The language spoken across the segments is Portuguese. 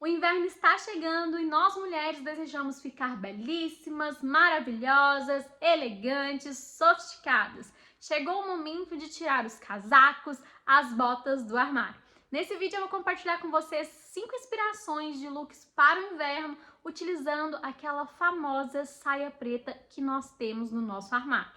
O inverno está chegando e nós mulheres desejamos ficar belíssimas, maravilhosas, elegantes, sofisticadas. Chegou o momento de tirar os casacos, as botas do armário. Nesse vídeo eu vou compartilhar com vocês 5 inspirações de looks para o inverno, utilizando aquela famosa saia preta que nós temos no nosso armário.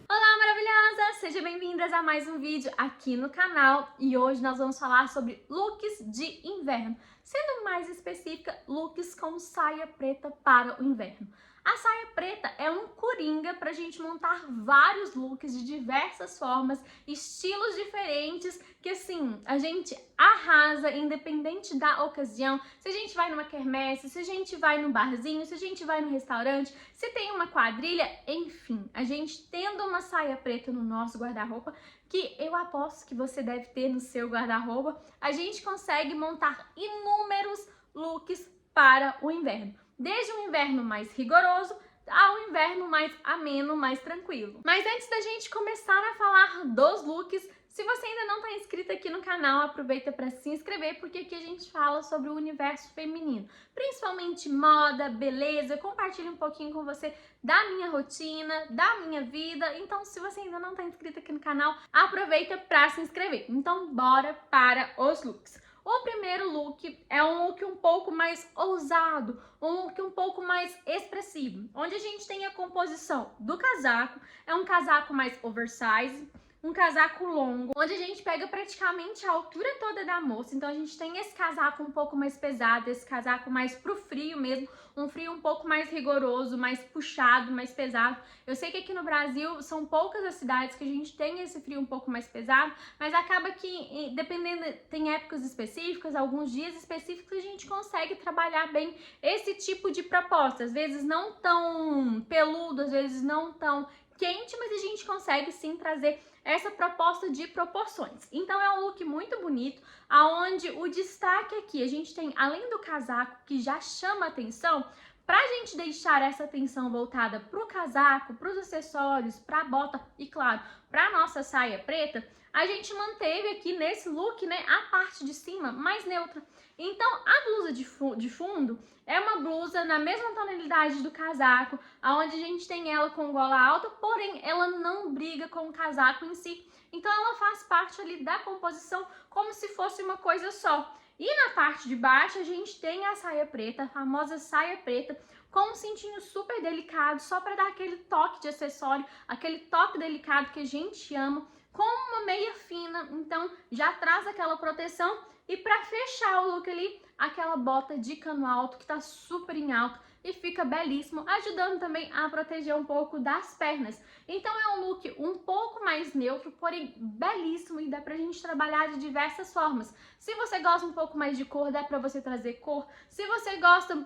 Olá, maravilhosas! Sejam bem-vindas a mais um vídeo aqui no canal e hoje nós vamos falar sobre looks de inverno, sendo mais específica, looks com saia preta para o inverno. A saia preta é um coringa para a gente montar vários looks de diversas formas, estilos diferentes, que assim, a gente arrasa independente da ocasião. Se a gente vai numa quermesse, se a gente vai num barzinho, se a gente vai no restaurante, se tem uma quadrilha, enfim, a gente tendo uma saia preta no nosso guarda-roupa, que eu aposto que você deve ter no seu guarda-roupa, a gente consegue montar inúmeros looks para o inverno. Desde um inverno mais rigoroso ao inverno mais ameno, mais tranquilo. Mas antes da gente começar a falar dos looks, se você ainda não está inscrito aqui no canal, aproveita para se inscrever, porque aqui a gente fala sobre o universo feminino, principalmente moda, beleza. Eu compartilho um pouquinho com você da minha rotina, da minha vida. Então, se você ainda não está inscrito aqui no canal, aproveita para se inscrever. Então, bora para os looks. O primeiro look é um look um pouco mais ousado, um look um pouco mais expressivo, onde a gente tem a composição do casaco, é um casaco mais oversize, um casaco longo, onde a gente pega praticamente a altura toda da moça. Então a gente tem esse casaco um pouco mais pesado, esse casaco mais pro frio mesmo, um frio um pouco mais rigoroso, mais puxado, mais pesado. Eu sei que aqui no Brasil são poucas as cidades que a gente tem esse frio um pouco mais pesado, mas acaba que, dependendo, tem épocas específicas, alguns dias específicos, a gente consegue trabalhar bem esse tipo de proposta. Às vezes não tão peludo, às vezes não tão quente, mas a gente consegue sim trazer essa proposta de proporções. Então é um look muito bonito, aonde o destaque aqui a gente tem, além do casaco que já chama atenção, para a gente deixar essa atenção voltada para o casaco, para os acessórios, para a bota e, claro, para a nossa saia preta, a gente manteve aqui nesse look, né, a parte de cima mais neutra. Então, a blusa de fundo é uma blusa na mesma tonalidade do casaco, onde a gente tem ela com gola alta, porém ela não briga com o casaco em si. Então, ela faz parte ali da composição como se fosse uma coisa só. E na parte de baixo a gente tem a saia preta, a famosa saia preta, com um cintinho super delicado, só para dar aquele toque de acessório, aquele toque delicado que a gente ama, com uma meia fina, então já traz aquela proteção. E para fechar o look ali, aquela bota de cano alto que tá super em alta e fica belíssimo, ajudando também a proteger um pouco das pernas. Então é um look um pouco mais neutro, porém belíssimo, e dá pra gente trabalhar de diversas formas. Se você gosta um pouco mais de cor, dá pra você trazer cor. Se você gosta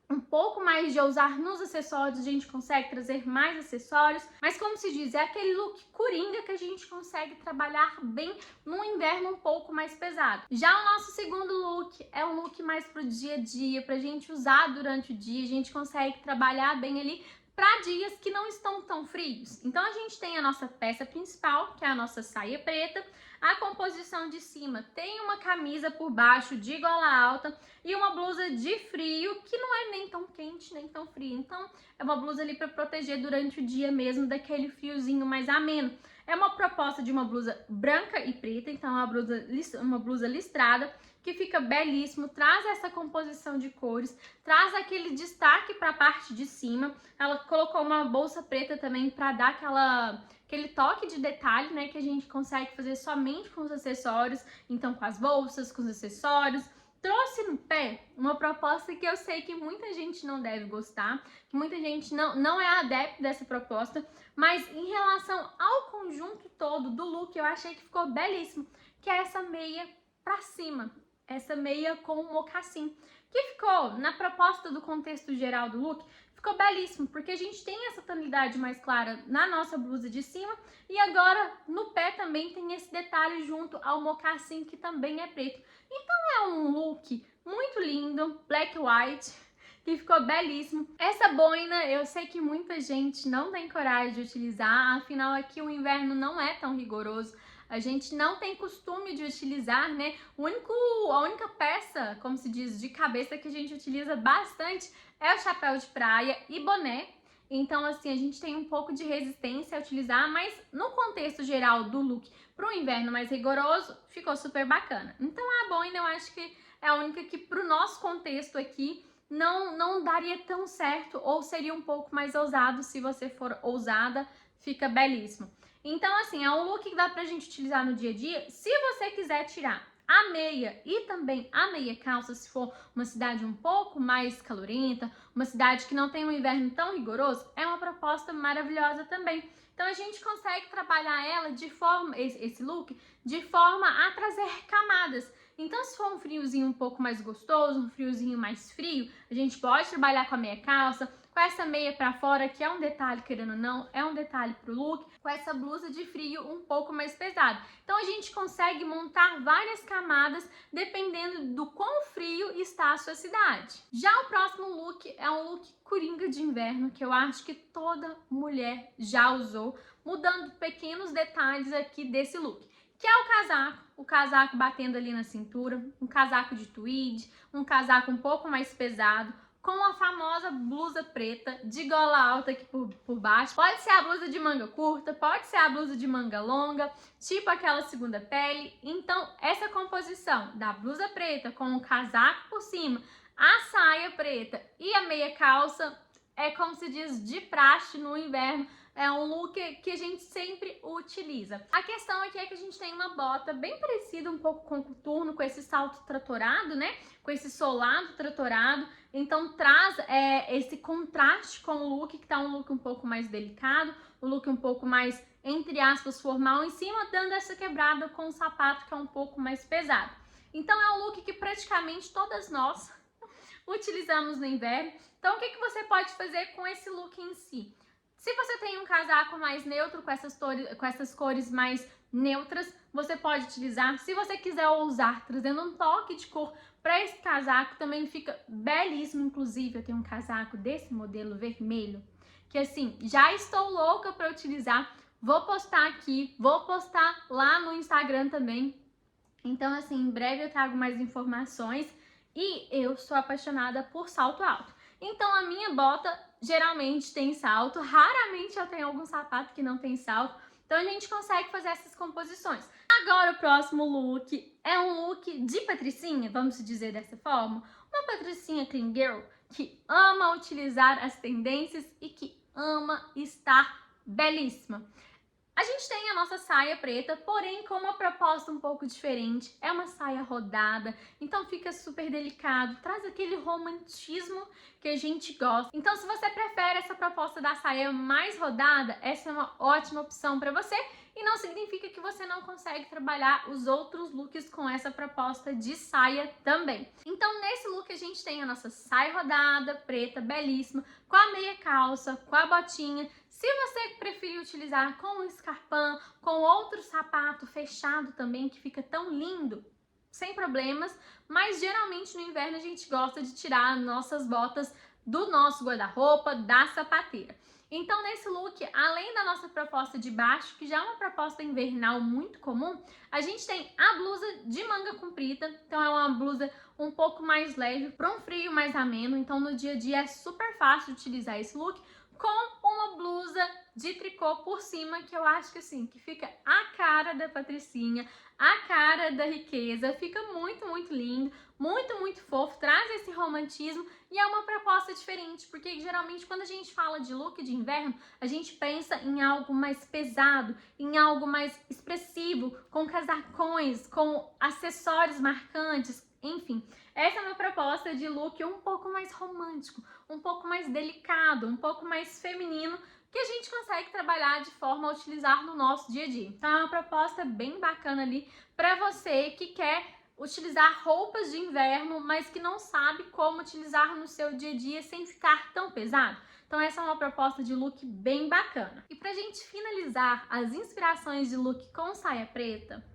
um pouco mais de ousar nos acessórios, a gente consegue trazer mais acessórios, mas como se diz, é aquele look coringa que a gente consegue trabalhar bem num inverno um pouco mais pesado. Já o nosso segundo look é um look mais pro dia a dia, pra gente usar durante o dia, a gente consegue trabalhar bem ali para dias que não estão tão frios. Então a gente tem a nossa peça principal, que é a nossa saia preta. A composição de cima tem uma camisa por baixo de gola alta e uma blusa de frio, que não é nem tão quente nem tão frio. Então é uma blusa ali para proteger durante o dia mesmo daquele friozinho mais ameno. É uma proposta de uma blusa branca e preta, então é uma blusa listrada, que fica belíssimo, traz essa composição de cores, traz aquele destaque para a parte de cima. Ela colocou uma bolsa preta também para dar aquele toque de detalhe, né, que a gente consegue fazer somente com os acessórios, então com as bolsas, com os acessórios. Trouxe no pé uma proposta que eu sei que muita gente não deve gostar, que muita gente não é adepto dessa proposta, mas em relação ao conjunto todo do look, eu achei que ficou belíssimo, que é essa meia pra cima, essa meia com mocassim, que ficou, na proposta do contexto geral do look, ficou belíssimo, porque a gente tem essa tonalidade mais clara na nossa blusa de cima, e agora no pé também tem esse detalhe junto ao mocassim, que também é preto. Então é um look muito lindo, black white, que ficou belíssimo. Essa boina eu sei que muita gente não tem coragem de utilizar, afinal aqui o inverno não é tão rigoroso. a gente não tem costume de utilizar, né? A única peça, como se diz, de cabeça que a gente utiliza bastante é o chapéu de praia e boné. Então, assim, a gente tem um pouco de resistência a utilizar, mas no contexto geral do look para o inverno mais rigoroso, ficou super bacana. Então, a boina eu acho que é a única que para o nosso contexto aqui não daria tão certo, ou seria um pouco mais ousado. Se você for ousada, fica belíssimo. Então, assim, é um look que dá pra gente utilizar no dia a dia. Se você quiser tirar a meia e também a meia calça, se for uma cidade um pouco mais calorenta, uma cidade que não tem um inverno tão rigoroso, é uma proposta maravilhosa também. Então a gente consegue trabalhar ela de forma, esse look, de forma a trazer camadas. Então, se for um friozinho um pouco mais gostoso, um friozinho mais frio, a gente pode trabalhar com a meia calça, com essa meia pra fora, que é um detalhe, querendo ou não, é um detalhe pro look, com essa blusa de frio um pouco mais pesada. Então, a gente consegue montar várias camadas dependendo do quão frio está a sua cidade. Já o próximo look é um look coringa de inverno, que eu acho que toda mulher já usou, mudando pequenos detalhes aqui desse look, que é o casaco batendo ali na cintura, um casaco de tweed, um casaco um pouco mais pesado, com a famosa blusa preta de gola alta aqui por baixo. Pode ser a blusa de manga curta, pode ser a blusa de manga longa, tipo aquela segunda pele. Então, essa composição da blusa preta com o casaco por cima, a saia preta e a meia calça é, como se diz, de praxe no inverno. É um look que a gente sempre utiliza. A questão aqui é que a gente tem uma bota bem parecida um pouco com o coturno, com esse salto tratorado, né? Com esse solado tratorado. Então traz esse contraste com o look, que tá um look um pouco mais delicado, um look um pouco mais, entre aspas, formal em cima, dando essa quebrada com o sapato que é um pouco mais pesado. Então é um look que praticamente todas nós utilizamos no inverno. Então o que você pode fazer com esse look em si? Se você tem um casaco mais neutro, com essas cores mais neutras, você pode utilizar. Se você quiser ousar, trazendo um toque de cor para esse casaco, também fica belíssimo. Inclusive, eu tenho um casaco desse modelo vermelho, que assim, já estou louca para utilizar. Vou postar aqui, vou postar lá no Instagram também. Então, assim, em breve eu trago mais informações. E eu sou apaixonada por salto alto. Então, a minha bota geralmente tem salto, raramente eu tenho algum sapato que não tem salto, então a gente consegue fazer essas composições. Agora o próximo look é um look de patricinha, vamos dizer dessa forma, uma patricinha clean girl que ama utilizar as tendências e que ama estar belíssima. A gente tem a nossa saia preta, porém com uma proposta um pouco diferente. É uma saia rodada, então fica super delicado, traz aquele romantismo que a gente gosta. Então, se você prefere essa proposta da saia mais rodada, essa é uma ótima opção para você. E não significa que você não consegue trabalhar os outros looks com essa proposta de saia também. Então, nesse look a gente tem a nossa saia rodada, preta, belíssima, com a meia calça, com a botinha. Se você preferir utilizar com um escarpão, com outro sapato fechado também, que fica tão lindo, sem problemas, mas geralmente no inverno a gente gosta de tirar nossas botas do nosso guarda-roupa, da sapateira. Então, nesse look, além da nossa proposta de baixo, que já é uma proposta invernal muito comum, a gente tem a blusa de manga comprida. Então, é uma blusa um pouco mais leve, para um frio mais ameno. Então, no dia a dia é super fácil utilizar esse look, com uma blusa de tricô por cima, que eu acho que assim, que fica a cara da patricinha, a cara da riqueza, fica muito, muito lindo, muito, muito fofo, traz esse romantismo e é uma proposta diferente, porque geralmente quando a gente fala de look de inverno, a gente pensa em algo mais pesado, em algo mais expressivo, com casacões, com acessórios marcantes, enfim. Essa é uma proposta de look um pouco mais romântico, um pouco mais delicado, um pouco mais feminino, que a gente consegue trabalhar de forma a utilizar no nosso dia a dia. Então é uma proposta bem bacana ali para você que quer utilizar roupas de inverno, mas que não sabe como utilizar no seu dia a dia sem ficar tão pesado. Então essa é uma proposta de look bem bacana. E pra gente finalizar as inspirações de look com saia preta,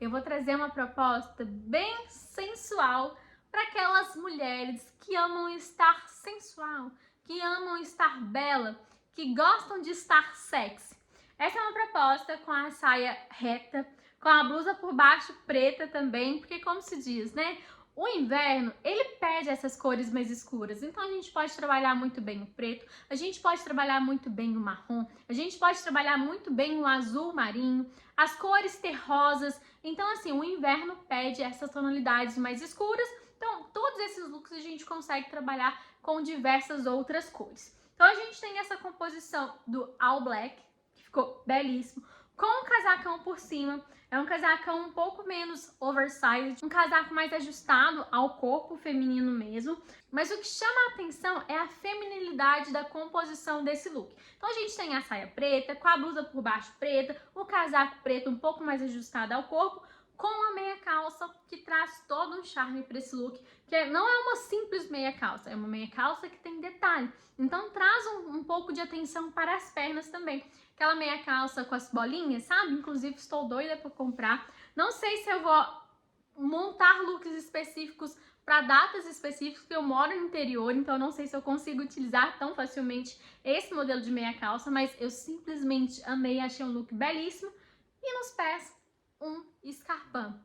eu vou trazer uma proposta bem sensual para aquelas mulheres que amam estar sensual, que amam estar bela, que gostam de estar sexy. Essa é uma proposta com a saia reta, com com a blusa por baixo preta também, porque como se diz, né? O inverno, ele pede essas cores mais escuras, então a gente pode trabalhar muito bem o preto, a gente pode trabalhar muito bem o marrom, a gente pode trabalhar muito bem o azul marinho, as cores terrosas. Então assim, o inverno pede essas tonalidades mais escuras, então todos esses looks a gente consegue trabalhar com diversas outras cores. Então a gente tem essa composição do all black, que ficou belíssimo, com um casacão por cima. É um casacão um pouco menos oversized, um casaco mais ajustado ao corpo feminino mesmo. Mas o que chama a atenção é a feminilidade da composição desse look. Então a gente tem a saia preta, com a blusa por baixo preta, o casaco preto um pouco mais ajustado ao corpo, com a meia calça, que traz todo um charme para esse look, que não é uma simples meia calça, é uma meia calça que tem detalhe. Então traz um pouco de atenção para as pernas também. Aquela meia calça com as bolinhas, sabe? Inclusive estou doida para comprar. Não sei se eu vou montar looks específicos para datas específicas, porque eu moro no interior, então eu não sei se eu consigo utilizar tão facilmente esse modelo de meia calça, mas eu simplesmente amei, achei um look belíssimo. E nos pés, um escarpão.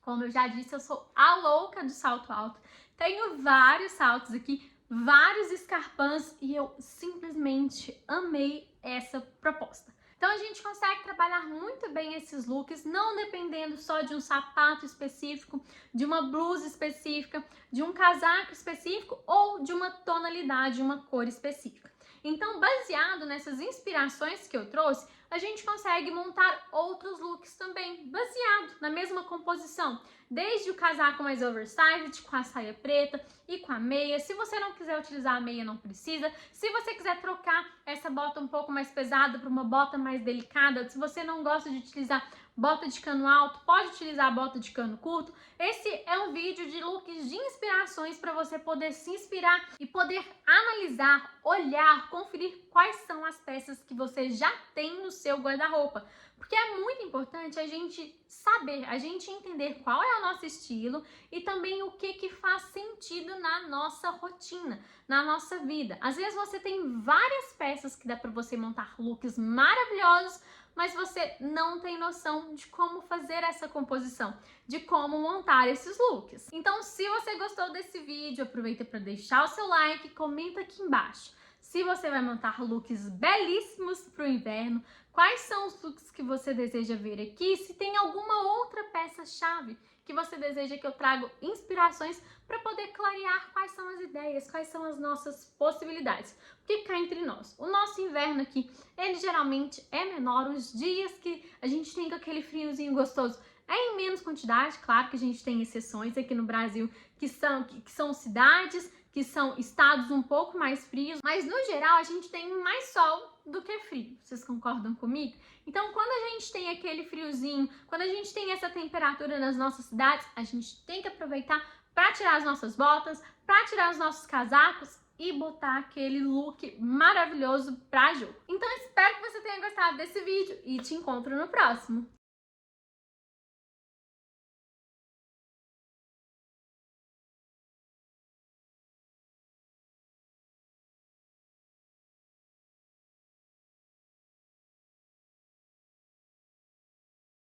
Como eu já disse, eu sou a louca do salto alto. Tenho vários saltos aqui, vários escarpãs e eu simplesmente amei essa proposta. Então a gente consegue trabalhar muito bem esses looks, não dependendo só de um sapato específico, de uma blusa específica, de um casaco específico ou de uma tonalidade, uma cor específica. Então, baseado nessas inspirações que eu trouxe, a gente consegue montar outros looks também, baseado na mesma composição. Desde o casaco mais oversized, com a saia preta e com a meia. Se você não quiser utilizar a meia, não precisa. Se você quiser trocar essa bota um pouco mais pesada para uma bota mais delicada, se você não gosta de utilizar bota de cano alto, pode utilizar a bota de cano curto. Esse é um vídeo de looks de inspirações para você poder se inspirar e poder analisar, olhar, conferir quais são as peças que você já tem no seu guarda-roupa. Porque é muito importante a gente saber, a gente entender qual é o nosso estilo e também o que faz sentido na nossa rotina, na nossa vida. Às vezes você tem várias peças que dá para você montar looks maravilhosos, mas você não tem noção de como fazer essa composição, de como montar esses looks. Então, se você gostou desse vídeo, aproveita para deixar o seu like, comenta aqui embaixo. Se você vai montar looks belíssimos para o inverno, quais são os looks que você deseja ver aqui? Se tem alguma outra peça-chave que você deseja que eu traga inspirações para poder clarear quais são as ideias, quais são as nossas possibilidades. Porque cá entre nós, o nosso inverno aqui, ele geralmente é menor, os dias que a gente tem com aquele friozinho gostoso é em menos quantidade. Claro que a gente tem exceções aqui no Brasil, que são cidades, que são estados um pouco mais frios, mas no geral a gente tem mais sol do que frio. Vocês concordam comigo? Então, quando a gente tem aquele friozinho, quando a gente tem essa temperatura nas nossas cidades, a gente tem que aproveitar para tirar as nossas botas, para tirar os nossos casacos e botar aquele look maravilhoso para jogo. Então, espero que você tenha gostado desse vídeo e te encontro no próximo.